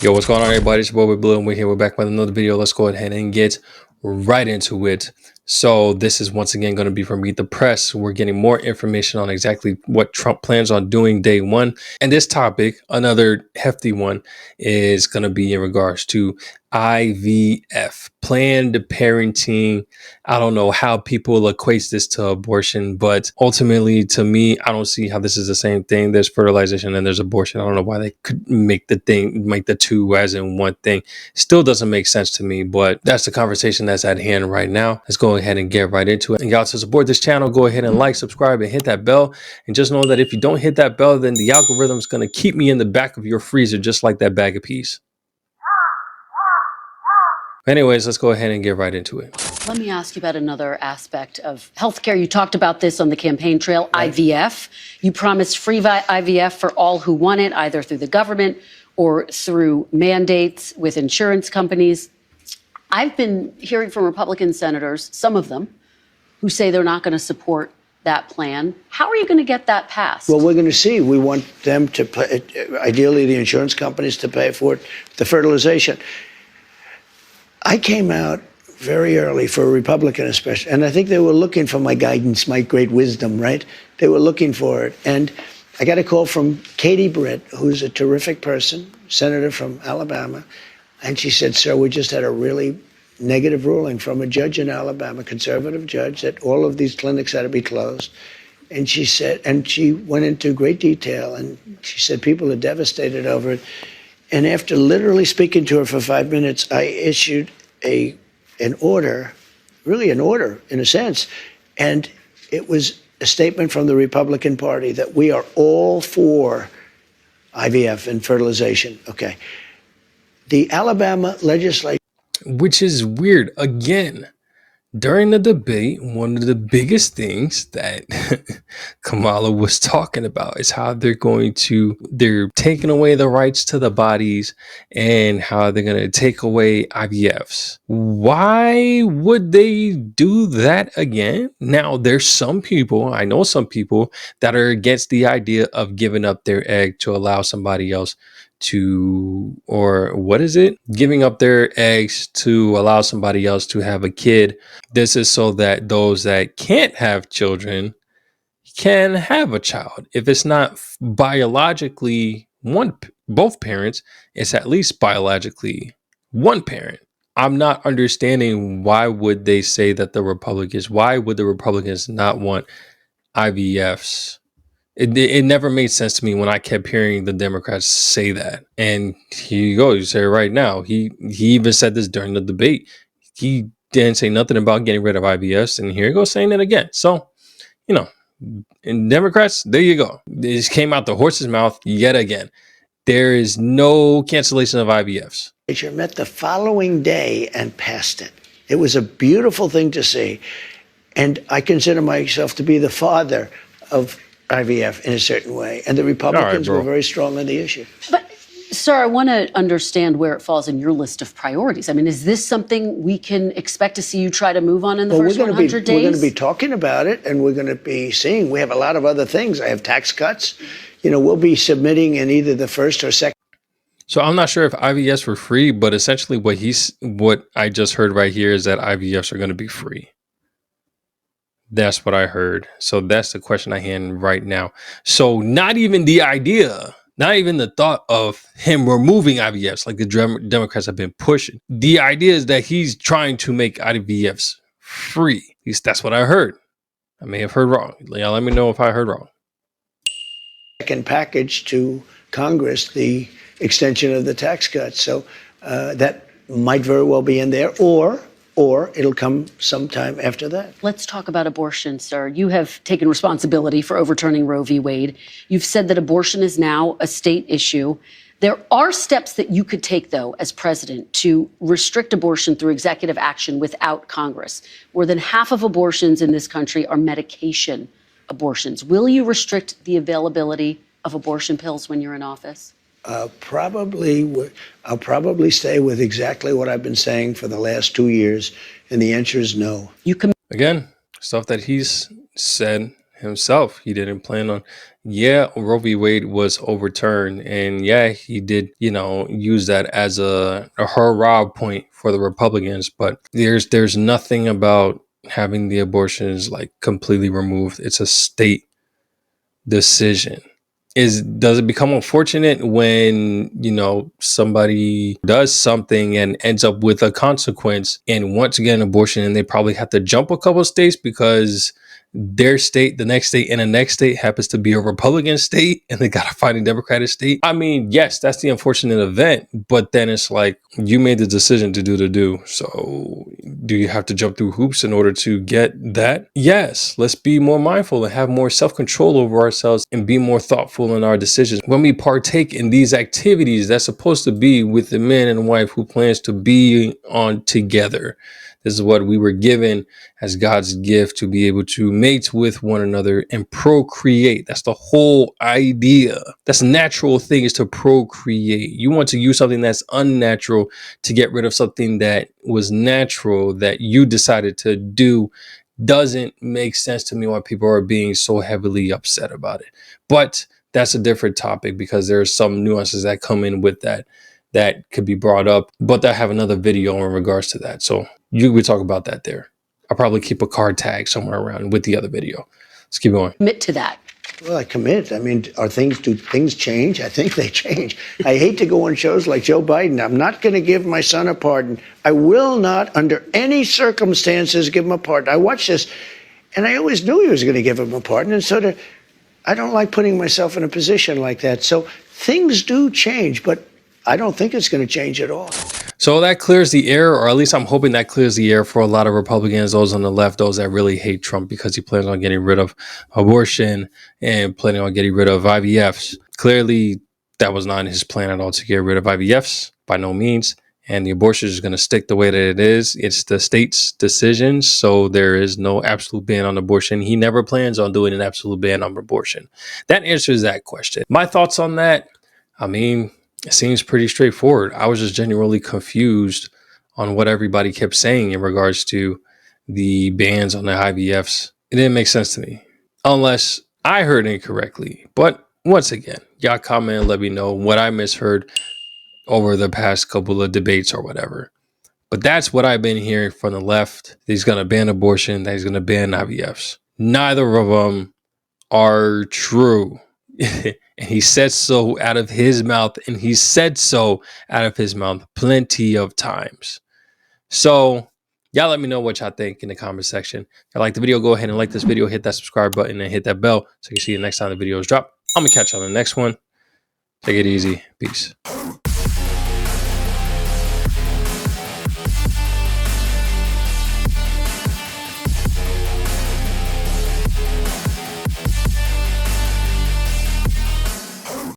Yo, what's going on, everybody? It's your boy Blue, and we're here. We're back with another video. Let's go ahead and get right into it. So this is once again going to be from Meet the Press. We're getting more information on exactly what Trump plans on doing day one. And this topic, another hefty one, is going to be in regards to IVF, planned parenting. I don't know how people equate this to abortion, but ultimately, to me, I don't see how this is the same thing. There's fertilization and there's abortion. I don't know why they could make the two as in one thing. Still doesn't make sense to me, but that's the conversation that's at hand right now. Let's go ahead and get right into it. And y'all, to support this channel, go ahead and like, subscribe, and hit that bell. And just know that if you don't hit that bell, then the algorithm is going to keep me in the back of your freezer, just like that bag of peas. Anyways, let's go ahead and get right into it. Let me ask you about another aspect of healthcare. You talked about this on the campaign trail, right. IVF. You promised free IVF for all who want it, either through the government or through mandates with insurance companies. I've been hearing from Republican senators, some of them, who say they're not going to support that plan. How are you going to get that passed? Well, we're going to see. We want them to pay, ideally the insurance companies to pay for it, the fertilization. I came out very early for a Republican especially, and I think they were looking for my guidance, my great wisdom, right? They were looking for it. And I got a call from Katie Britt, who's a terrific person, senator from Alabama, and she said, sir, we just had a really negative ruling from a judge in Alabama, conservative judge, that all of these clinics had to be closed. And she said, and she went into great detail, and she said people are devastated over it. And after literally speaking to her for 5 minutes, I issued an order, really an order in a sense. And it was a statement from the Republican Party that we are all for IVF and fertilization. Okay. The Alabama legislature. Which is weird. Again, during the debate, one of the biggest things that Kamala was talking about is how they're taking away the rights to the bodies and how they're going to take away IVFs. Why would they do that again? Now, there's some people, I know some people that are against the idea of giving up their egg to allow somebody else giving up their eggs to allow somebody else to have a kid. This is so that those that can't have children can have a child. If it's not biologically both parents, it's at least biologically one parent. I'm not understanding why would they say that why would the Republicans not want IVFs? It never made sense to me when I kept hearing the Democrats say that. And here you go. You say it right now. He even said this during the debate. He didn't say nothing about getting rid of IVFs. And here he goes saying it again. So, in Democrats, there you go. This came out the horse's mouth yet again. There is no cancellation of IVFs. They met the following day and passed it. It was a beautiful thing to see. And I consider myself to be the father of IVF in a certain way. And the Republicans were very strong on the issue. But, sir, I want to understand where it falls in your list of priorities. I mean, is this something we can expect to see you try to move on in the first 100 days? We're going to be talking about it, and we're going to be seeing. We have a lot of other things. I have tax cuts. We'll be submitting in either the first or second. So I'm not sure if IVFs were free, but essentially what I just heard right here is that IVFs are going to be free. That's what I heard. So that's the question I have right now. So not even the thought of him removing IVFs like the Democrats have been pushing. The idea is that he's trying to make IVFs free. At least that's what I heard. I may have heard wrong. Let me know if I heard wrong. Second package to Congress, the extension of the tax cuts. So that might very well be in there, or it'll come sometime after that. Let's talk about abortion, sir. You have taken responsibility for overturning Roe v. Wade. You've said that abortion is now a state issue. There are steps that you could take, though, as president, to restrict abortion through executive action without Congress. More than half of abortions in this country are medication abortions. Will you restrict the availability of abortion pills when you're in office? I'll probably stay with exactly what I've been saying for the last 2 years, and the answer is no. Again, stuff that he's said himself. He didn't plan on, yeah, Roe v. Wade was overturned. And yeah, he did, use that as a hurrah point for the Republicans. But there's nothing about having the abortions like completely removed. It's a state decision. Does it become unfortunate when somebody does something and ends up with a consequence and wants to get an abortion, and they probably have to jump a couple of states because their state, the next state, and the next state happens to be a Republican state, and they gotta find a Democratic state? I mean, yes, that's the unfortunate event, but then it's like you made the decision to do. So do you have to jump through hoops in order to get that? Yes, let's be more mindful and have more self-control over ourselves and be more thoughtful in our decisions. When we partake in these activities that's supposed to be with the man and wife who plans to be on together. This is what we were given as God's gift, to be able to mate with one another and procreate. That's the whole idea. That's a natural thing, is to procreate. You want to use something that's unnatural to get rid of something that was natural that you decided to do. Doesn't make sense to me why people are being so heavily upset about it. But that's a different topic, because there are some nuances that come in with that could be brought up, but I have another video in regards to that. So you would talk about that there. I'll probably keep a card tag somewhere around with the other video. Let's keep going. Commit to that. Well, I commit. I mean, do things change? I think they change. I hate to go on shows like Joe Biden. I'm not going to give my son a pardon. I will not, under any circumstances, give him a pardon. I watched this, and I always knew he was going to give him a pardon. And I don't like putting myself in a position like that. So things do change, but I don't think it's going to change at all. So that clears the air, or at least I'm hoping that clears the air for a lot of Republicans, those on the left, those that really hate Trump because he plans on getting rid of abortion and planning on getting rid of IVFs. Clearly, that was not his plan at all, to get rid of IVFs, by no means. And the abortion is going to stick the way that it is. It's the state's decision. So there is no absolute ban on abortion. He never plans on doing an absolute ban on abortion. That answers that question. My thoughts on that, I mean, it seems pretty straightforward. I was just genuinely confused on what everybody kept saying in regards to the bans on the IVFs. It didn't make sense to me, unless I heard incorrectly. But once again, y'all comment and let me know what I misheard over the past couple of debates or whatever. But that's what I've been hearing from the left. He's going to ban abortion, that he's going to ban IVFs. Neither of them are true. And he said so out of his mouth, and he said so out of his mouth plenty of times. So y'all let me know what y'all think in the comment section. If you like the video, go ahead and like this video, hit that subscribe button, and hit that bell so you can see the next time the videos drop. I'm gonna catch you on the next one. Take it easy. Peace.